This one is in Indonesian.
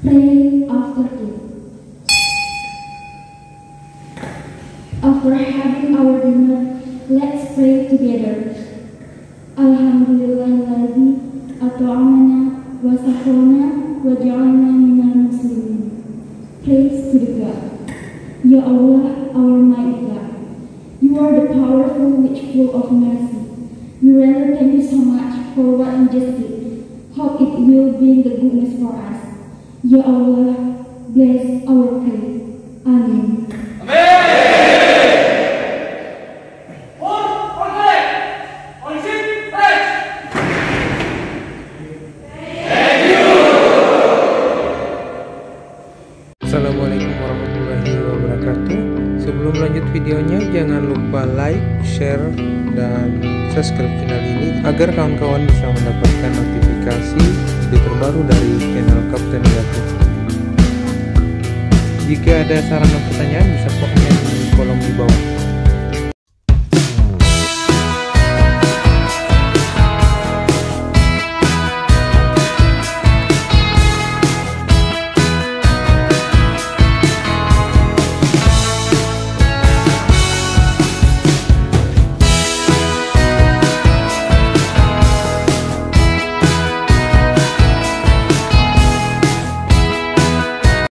Pray after it. After having our dinner, let's pray together. Alhamdulillahilladzi at'amana wa saqana wa ja'alna minal muslimin. Praise to the God. Ya Allah, our mighty God. You are the powerful which full of mercy. We render thank you so much for what you just did. Hope it will bring the goodness for us. Ya Allah, bless our prayer. Amen. Assalamualaikum warahmatullahi wabarakatuh. Sebelum lanjut videonya, jangan lupa like, share, dan subscribe channel ini agar kawan-kawan bisa mendapatkan notifikasi video terbaru dari channel Kapten Gatot. Jika ada saran dan pertanyaan bisa komen di kolom di bawah.